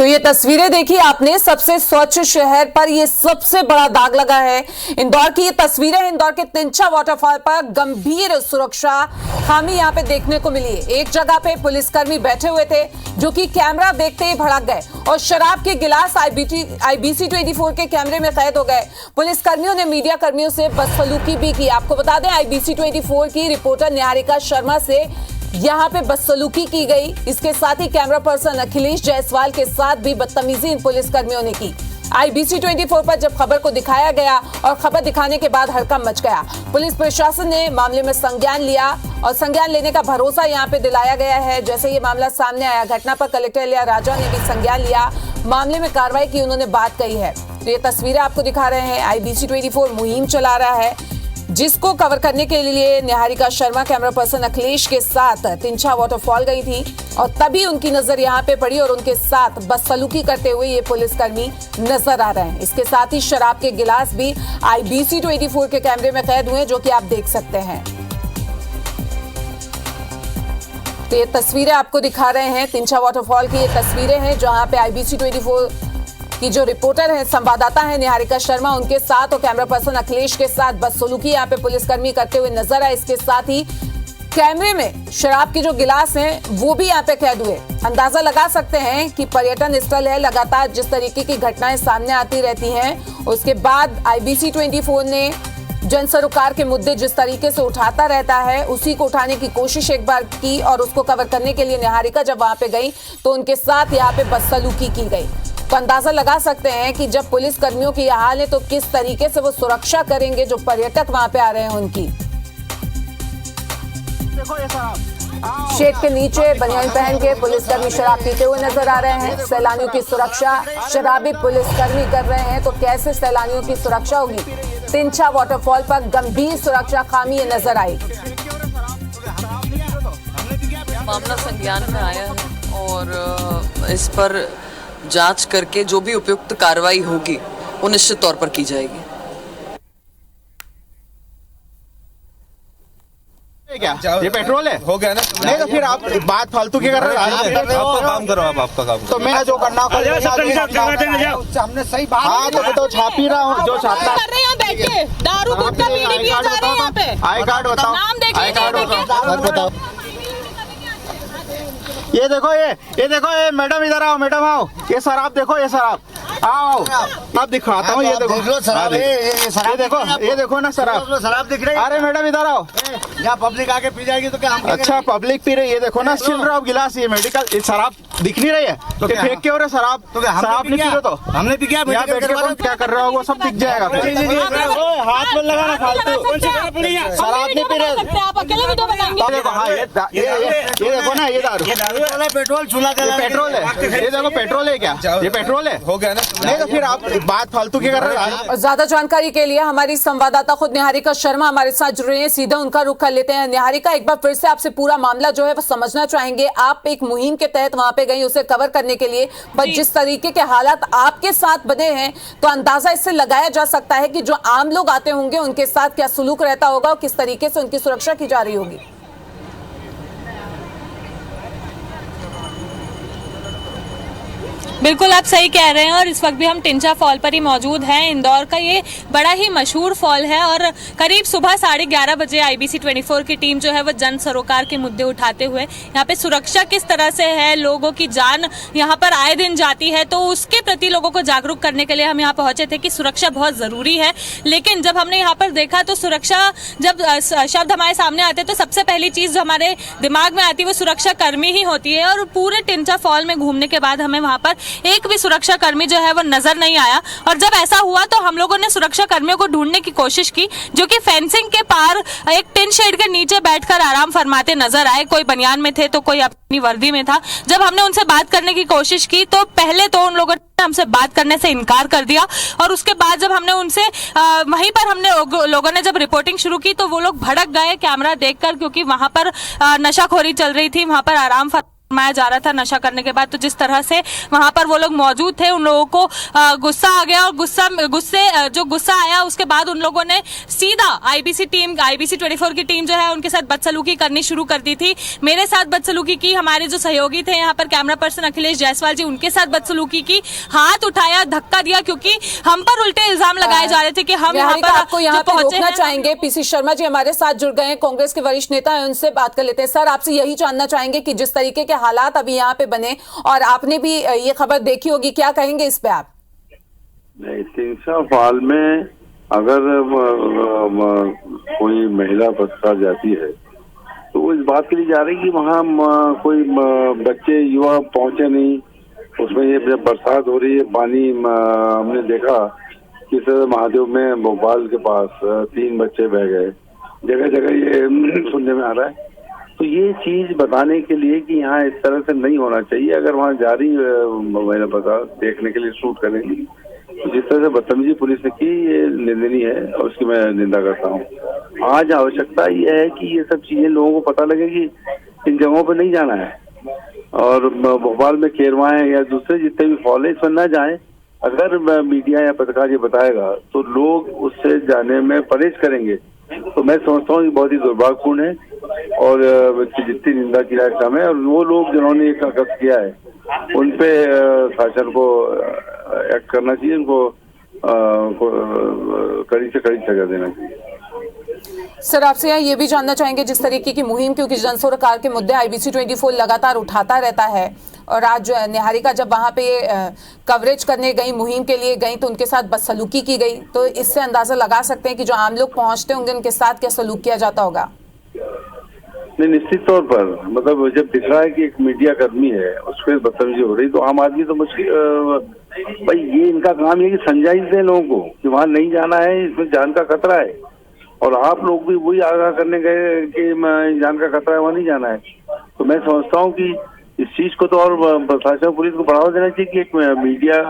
तो ये तस्वीरें देखी आपने, सबसे स्वच्छ शहर पर ये सबसे बड़ा दाग लगा है। इंदौर की ये तस्वीरें हैं। इंदौर के तिंचा वाटरफॉल पर गंभीर सुरक्षा खामी यहां पे देखने को मिली है। एक जगह पे पुलिसकर्मी बैठे हुए थे जो कि कैमरा देखते ही भड़क गए और शराब के गिलास IBC 24 के कैमरे में कैद हो गए। पुलिसकर्मियों ने मीडिया कर्मियों से बदसलूकी भी की। आपको बता दें, IBC 24 की रिपोर्टर निहारिका शर्मा से यहां पे बदसलूकी की गई। इसके साथ ही कैमरा पर्सन अखिलेश जायसवाल के साथ भी बदतमीजी इन पुलिसकर्मियों ने की। IBC 24 पर जब खबर को दिखाया गया और खबर दिखाने के बाद हड़कंप मच गया। पुलिस प्रशासन ने मामले में संज्ञान लिया और संज्ञान लेने का भरोसा यहां पे दिलाया गया है। जैसे ये मामला सामने आया, घटना पर कलेक्टर एलिया राजा ने भी संज्ञान लिया, मामले में कार्रवाई की उन्होंने बात कही है। तो ये तस्वीरें आपको दिखा रहे हैं। IBC 24 मुहिम चला रहा है जिसको कवर करने के लिए निहारिका शर्मा कैमरा पर्सन अखिलेश के साथ तिंचा वाटरफॉल गई थी और तभी उनकी नजर यहां पे पड़ी और उनके साथ बदसलूकी करते हुए ये पुलिसकर्मी नजर आ रहे हैं। इसके साथ ही शराब के गिलास भी IBC 24 के कैमरे में कैद हुए जो कि आप देख सकते हैं। तो ये तस्वीरें आपको दिखा रहे हैं, तिंचा वाटरफॉल की ये तस्वीरें हैं जहां पे IBC 24 की जो रिपोर्टर है, संवाददाता है निहारिका शर्मा, उनके साथ और कैमरा पर्सन अखिलेश के साथ बदसलूकी यहाँ पे पुलिसकर्मी करते हुए नजर आए। इसके साथ ही कैमरे में शराब के जो गिलास हैं वो भी यहाँ पे कैद हुए। अंदाजा लगा सकते हैं कि पर्यटन स्थल है, लगातार जिस तरीके की घटनाएं सामने आती रहती हैं। उसके बाद IBC 24 ने जन सरोकार के मुद्दे जिस तरीके से उठाता रहता है उसी को उठाने की कोशिश एक बार की और उसको कवर करने के लिए निहारिका जब वहां पे गई तो उनके साथ यहाँ पे बदसलूकी की गई। तो अंदाजा लगा सकते हैं कि जब पुलिस कर्मियों की यह हाल है तो किस तरीके से वो सुरक्षा करेंगे जो पर्यटक वहां पे आ रहे हैं उनकी। शेड के नीचे बनियान पहन के पुलिसकर्मी शराब पीते हुए नजर आ रहे हैं। सैलानियों की सुरक्षा शराबी पुलिसकर्मी कर रहे हैं तो कैसे सैलानियों की सुरक्षा होगी। तिंचा वाटरफॉल पर गंभीर सुरक्षा खामी नजर आई। मामला संज्ञान में आया है और इस पर जांच करके जो भी उपयुक्त कार्रवाई होगी वो निश्चित तौर पर की जाएगी। क्या ये पेट्रोल है? हो गया ना? नहीं तो फिर आप बात फालतू की कर रहे हैं। आपका काम करो, आप आपका काम। तो मैं जो करना हमने सही बात। हाँ तो छाप ही रहा हूँ जो छापता कर रहे हैं बैठ के दारू गुटखा बीड़ी पिए जा रहे हैं यहाँ पे। आई कार्ड बताओ, नाम देखिए, आई कार्ड बताओ। ये देखो, ये देखो, ये मैडम इधर आओ, मैडम आओ। ये शराब देखो, ये शराब आओ अब दिखाता हूँ। ये देखो शराब, ये देखो ना शराब, शराब दिख रही है। अरे मैडम इधर आओ। यहाँ पब्लिक आके पी जाएगी तो क्या हम? अच्छा पब्लिक पी रही है, ये देखो ना छिल रहा गिलास। ये मेडिकल, ये शराब दिख नहीं रही है तो फेंक के हो रहे शराब। तो शराब नहीं पी रहे तो हमने पी क्या कर रहे हो वो सब दिख जाएगा। हाथ में लगाना फालतू, शराब नहीं पी रहे आप अकेले भी तो बताएंगे। ये देखो ना, ये दारू पेट्रोल चूल्हा पेट्रोल है। ये देखो पेट्रोल है क्या? ये पेट्रोल है? हो गया ना? नहीं तो फिर आप बात फालतू की कर रहे हैं। ज्यादा जानकारी के लिए हमारी संवाददाता खुद निहारिका शर्मा हमारे साथ जुड़ रही हैं, सीधा उनका रुख कर लेते हैं। निहारिका, एक बार फिर से आपसे पूरा मामला जो है वो समझना चाहेंगे। आप एक मुहिम के तहत वहां पे गई उसे कवर करने के लिए, पर जिस तरीके के हालात आपके साथ बने हैं तो अंदाजा इससे लगाया जा सकता है कि जो आम लोग आते होंगे उनके साथ क्या सलूक रहता होगा और किस तरीके से उनकी सुरक्षा की जा रही होगी। बिल्कुल आप सही कह रहे हैं और इस वक्त भी हम तिंचा फॉल पर ही मौजूद हैं। इंदौर का ये बड़ा ही मशहूर फॉल है और करीब सुबह 11:30 बजे IBC 24 की टीम जो है वो जन सरोकार के मुद्दे उठाते हुए यहाँ पे सुरक्षा किस तरह से है, लोगों की जान यहाँ पर आए दिन जाती है तो उसके प्रति लोगों को जागरूक करने के लिए हम यहाँ पहुंचे थे कि सुरक्षा बहुत जरूरी है। लेकिन जब हमने यहाँ पर देखा तो सुरक्षा, जब शब्द हमारे सामने आते तो सबसे पहली चीज जो हमारे दिमाग में आती है वो सुरक्षा कर्मी ही होती है। और पूरे तिंचा फॉल में घूमने के बाद हमें वहाँ पर एक भी सुरक्षा कर्मी जो है वो नजर नहीं आया। और जब ऐसा हुआ तो हम लोगों ने सुरक्षा कर्मियों को ढूंढने की कोशिश की जो कि फेंसिंग के पार एक टिन शेड के नीचे बैठकर आराम फरमाते नजर आए। कोई बनियान में थे तो कोई अपनी वर्दी में था। जब हमने उनसे बात करने की कोशिश की तो पहले तो उन लोगों ने हमसे बात करने से इनकार कर दिया और उसके बाद जब हमने उनसे वहीं पर हमने लोगों ने जब रिपोर्टिंग शुरू की तो वो लोग भड़क गए कैमरा देखकर, क्योंकि वहां पर नशाखोरी चल रही थी, वहां पर आराम फरमाया जा रहा था नशा करने के बाद। तो जिस तरह से वहां पर वो लोग मौजूद थे, उन लोगों को गुस्सा आ गया और गुस्सा आया उसके बाद उन लोगों ने सीधा आईबीसी 24 की टीम जो है उनके साथ बदसलूकी करनी शुरू कर दी थी। मेरे साथ बदसलूकी की, हमारे जो सहयोगी थे यहाँ पर कैमरा पर्सन अखिलेश जायसवाल जी, उनके साथ बदसलूकी की, हाथ उठाया, धक्का दिया, क्योंकि हम पर उल्टे इल्जाम लगाए जा रहे थे कि हम यहाँ पर आपको यहाँ पे रोकना चाहेंगे। पीसी शर्मा जी हमारे साथ जुड़ गए हैं, कांग्रेस के वरिष्ठ नेता हैं, उनसे बात कर लेते हैं। सर, आपसे यही जानना चाहेंगे कि जिस तरीके के हालात अभी यहाँ पे बने और आपने भी ये खबर देखी होगी, क्या कहेंगे इस पे आप? तिनसा फॉल में अगर कोई महिला बसा जाती है तो वो इस बात के लिए जा रही कि वहाँ कोई बच्चे युवा पहुंचे नहीं। उसमें ये जब बरसात हो रही है, पानी हमने देखा कि सर महादेव में भोपाल के पास 3 बच्चे बह गए, जगह जगह ये सुनने में आ रहा है। तो ये चीज बताने के लिए कि यहाँ इस तरह से नहीं होना चाहिए। अगर वहाँ जा रही मैंने पता देखने के लिए शूट करेंगी, तो जिस तरह से बदतमीजी पुलिस ने की, ये निंदनीय है और उसकी मैं निंदा करता हूँ। आज आवश्यकता ये है कि ये सब चीजें लोगों को पता लगे कि इन जगहों पर नहीं जाना है, और भोपाल में केरवाएं या दूसरे जितने भी फॉल है इसमें न जाए। अगर मीडिया या पत्रकार ये बताएगा तो लोग उससे जाने में परहेज करेंगे। तो मैं समझता हूँ ये बहुत ही दुर्भाग्यपूर्ण है और जितनी निंदा की जाए कम है। और वो लोग जिन्होंने ये गलत किया है उन पे शासन को एक्ट करना चाहिए, उनको कड़ी से कड़ी सजा देना चाहिए। सर, आपसे यहाँ ये भी जानना चाहेंगे, जिस तरीके की मुहिम, क्योंकि जन सरोकार के मुद्दे आईबीसी 24 लगातार उठाता रहता है, और आज निहारिका जब वहां पे कवरेज करने गई, मुहिम के लिए गई, तो उनके साथ बदसलूकी की गई, तो इससे अंदाजा लगा सकते हैं कि जो आम लोग पहुंचते होंगे उनके साथ क्या सलूक किया जाता होगा? नहीं, निश्चित तौर पर मतलब जब दिख रहा है कि एक मीडिया कर्मी है उस पर बदतमीजी हो रही, तो आम आदमी तो मुश्किल भाई, ये इनका काम है कि समझाइश दें लोगों को कि वहाँ नहीं जाना है, इसमें जान का खतरा है। और आप लोग भी वही आगाह करने गए कि जान का खतरा है, वहाँ नहीं जाना है। तो मैं समझता हूँ कि इस चीज को तो और प्रशासन पुलिस को बढ़ावा देना चाहिए कि एक मीडिया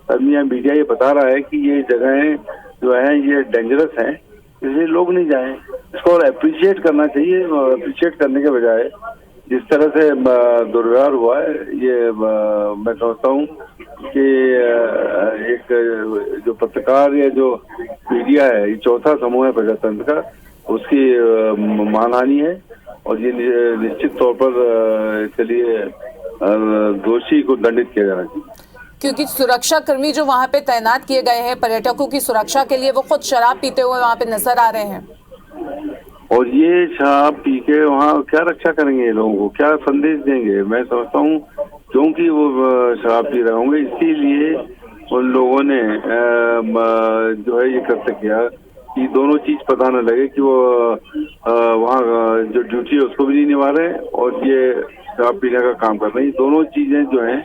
कर्मी या मीडिया ये बता रहा है कि ये जगहें जो है ये डेंजरस हैं, इसलिए लोग नहीं जाएं। इसको और अप्रिशिएट करना चाहिए। अप्रिशिएट करने के बजाय जिस तरह से दुर्व्यवहार हुआ है, ये मैं समझता हूँ कि एक जो पत्रकार या जो मीडिया है, ये चौथा समूह है प्रजातंत्र का, उसकी मानहानि है और ये निश्चित तौर पर इसके लिए दोषी को दंडित किया जाना चाहिए। क्योंकि सुरक्षा कर्मी जो वहां पे तैनात किए गए हैं पर्यटकों की सुरक्षा के लिए, वो खुद शराब पीते हुए वहां पे नजर आ रहे हैं। और ये शराब पी के वहाँ क्या रक्षा करेंगे, लोगों को क्या संदेश देंगे? मैं समझता हूँ क्योंकि वो शराब पी रहे होंगे, इसीलिए उन लोगों ने जो है ये कृत्य किया कि दोनों चीज पता न लगे कि वो वहाँ जो ड्यूटी है उसको भी नहीं निभा रहे और ये शराब पीने का काम कर रहे हैं। दोनों चीजें जो हैं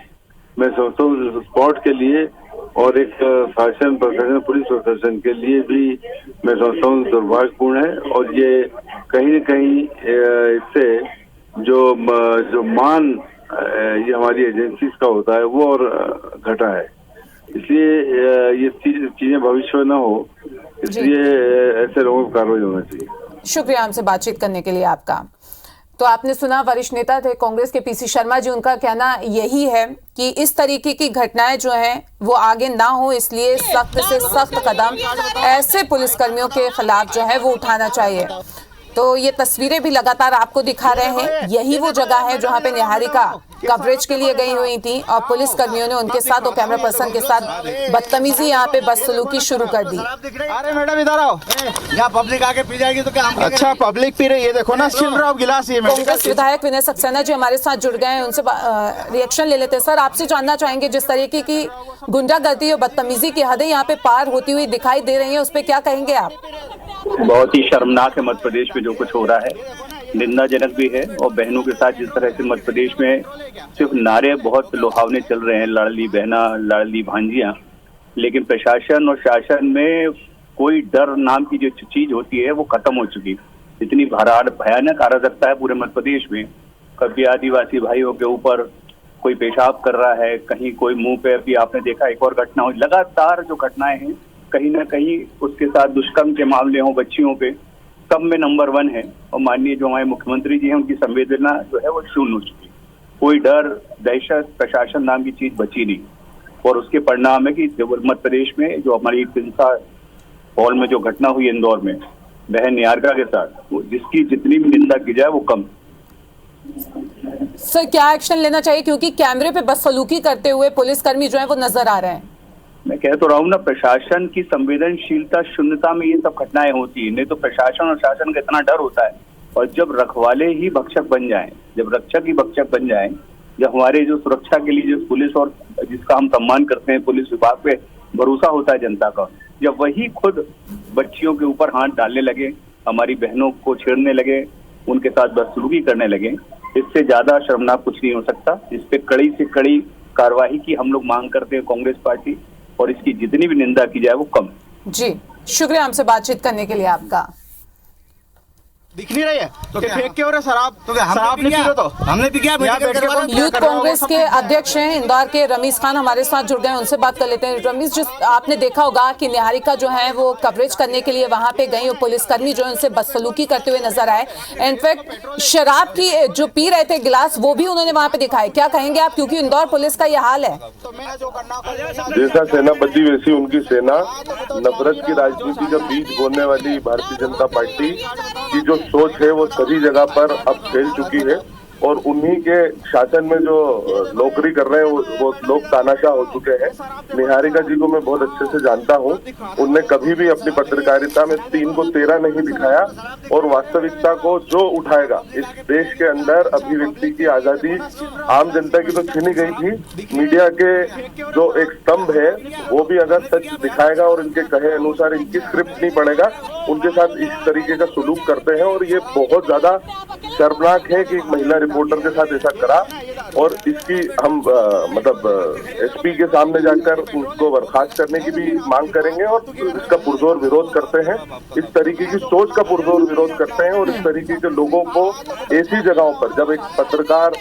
मैं समझता हूँ स्पॉट के लिए और एक शासन प्रशासन पुलिस प्रशासन के लिए भी मैं समझता हूँ दुर्भाग्यपूर्ण है। और ये कहीं न कहीं इससे जो मान ये हमारी एजेंसीज का होता है वो और घटा है। इसलिए ये चीजें भविष्य में न हो, इसलिए ऐसे लोगों को कार्रवाई होना चाहिए। शुक्रिया हमसे बातचीत करने के लिए आपका। तो आपने सुना, वरिष्ठ नेता थे कांग्रेस के पीसी शर्मा जी, उनका कहना यही है कि इस तरीके की घटनाएं जो हैं वो आगे ना हो, इसलिए सख्त से सख्त कदम ऐसे पुलिसकर्मियों के खिलाफ जो है वो उठाना चाहिए। तो ये तस्वीरें भी लगातार आपको दिखा रहे हैं, यही वो जगह है जहां पे निहारिका कवरेज के लिए गई हुई थी और पुलिस कर्मियों ने उनके साथ और कैमरा पर्सन के साथ बदतमीजी यहाँ पे बदसलूकी शुरू कर दी। अरे मैडम इधर आओ, यहाँ पब्लिक आके पी जाएगी तो क्या हम? अच्छा, पब्लिक पी रही है, देखो ना छिल रहा गिलास। ये कांग्रेस विधायक विनय सक्सेना जी हमारे साथ जुड़ गए हैं, उनसे रिएक्शन ले लेते हैं। सर, आपसे जानना चाहेंगे, जिस तरीके की गुंडागर्दी और बदतमीजी की हदें यहाँ पे पार होती हुई दिखाई दे रही है, उस पर क्या कहेंगे आप? बहुत ही शर्मनाक है मध्य प्रदेश में जो कुछ हो रहा है, निंदाजनक भी है। और बहनों के साथ जिस तरह से मध्य प्रदेश में सिर्फ नारे बहुत लुभावने चल रहे हैं, लाडली बहना, लाडली भांजियां, लेकिन प्रशासन और शासन में कोई डर नाम की जो चीज होती है वो खत्म हो चुकी। इतनी भयानक अराजकता है पूरे मध्य प्रदेश में। कभी आदिवासी भाइयों के ऊपर कोई पेशाब कर रहा है, कहीं कोई मुंह पे, अभी आपने देखा एक और घटना हुई। लगातार जो घटनाएं हैं कहीं ना कहीं उसके साथ दुष्कर्म के मामले हों बच्चियों पे, सब में नंबर 1 है। और माननीय जो हमारे मुख्यमंत्री जी हैं उनकी संवेदना जो है वो शून्य हो चुकी है। कोई डर दहशत प्रशासन नाम की चीज बची नहीं। और उसके परिणाम है कि मध्य प्रदेश में जो हमारी तिनसा हॉल में जो घटना हुई इंदौर में बहन निहारिका के साथ, जिसकी जितनी भी निंदा की जाए वो कम। सर क्या एक्शन लेना चाहिए, क्योंकि कैमरे पे बदसलूकी करते हुए पुलिसकर्मी जो है वो नजर आ रहे हैं। मैं कह तो रहा हूँ ना, प्रशासन की संवेदनशीलता शून्यता में ये सब घटनाएं होती है। नहीं तो प्रशासन और शासन का इतना डर होता है, और जब रखवाले ही भक्षक बन जाएं, जब रक्षक ही भक्षक बन जाएं, जब हमारे जो सुरक्षा के लिए जो पुलिस और जिसका हम सम्मान करते हैं पुलिस विभाग पे भरोसा होता है जनता का, जब वही खुद बच्चियों के ऊपर हाथ डालने लगे, हमारी बहनों को छेड़ने लगे, उनके साथ बदसलूकी करने लगे, इससे ज्यादा शर्मनाक कुछ नहीं हो सकता। इस पे कड़ी से कड़ी कार्रवाई की हम लोग मांग करते हैं कांग्रेस पार्टी, और इसकी जितनी भी निंदा की जाए वो कम। जी शुक्रिया हमसे बातचीत करने के लिए आपका। दिख नहीं रही है तो फेंक के हो रहे शराब, शराब नहीं पी रहे तो हमने भी क्या यूथ कांग्रेस के अध्यक्ष हैं इंदौर के रमीज खान हमारे साथ जुड़ गए, उनसे बात कर लेते हैं। रमीज, जिस आपने देखा होगा कि निहारिका जो है वो कवरेज करने के लिए वहां पे गई और पुलिसकर्मी जो है उनसे बदसलूकी करते हुए नजर आए। इनफैक्ट शराब की जो पी रहे थे गिलास वो भी उन्होंने वहां पे दिखाए। क्या कहेंगे आप, क्योंकि इंदौर पुलिस का ये हाल है। जैसा सेना बद्दी वैसी उनकी सेना, नफरत की राजनीति का बीज बोने वाली भारतीय जनता पार्टी की जो सोच है वो सभी जगह पर अब फैल चुकी है, और उन्हीं के शासन में जो नौकरी कर रहे हैं वो लोग तानाशाह हो चुके हैं। निहारिका जी को मैं बहुत अच्छे से जानता हूं, उनने कभी भी अपनी पत्रकारिता में 3 को 13 नहीं दिखाया, और वास्तविकता को जो उठाएगा, इस देश के अंदर अभिव्यक्ति की आजादी आम जनता की तो छीनी गई थी, मीडिया के जो एक स्तंभ है वो भी अगर सच दिखाएगा और इनके कहे अनुसार इनकी स्क्रिप्ट नहीं पड़ेगा, उनके साथ इस तरीके का सलूक करते हैं। और ये बहुत ज्यादा शर्मनाक है कि एक महिला रिपोर्टर के साथ ऐसा करा, और इसकी हम एसपी के सामने जाकर उसको बर्खास्त करने की भी मांग करेंगे, और इसका पुरजोर विरोध करते हैं। इस तरीके की सोच का पुरजोर विरोध करते हैं, और इस तरीके के लोगों को ऐसी जगहों पर जब एक पत्रकार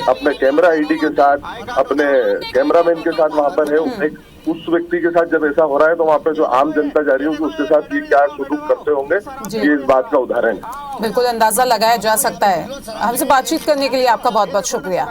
अपने कैमरा आईडी के साथ, अपने कैमरामैन के साथ वहां पर है, उस व्यक्ति के साथ जब ऐसा हो रहा है तो वहाँ पे जो आम जनता जा रही है उसके साथ ये क्या सलूक करते होंगे, ये इस बात का उदाहरण है। बिल्कुल अंदाजा लगाया जा सकता है। हमसे बातचीत करने के लिए आपका बहुत बहुत शुक्रिया।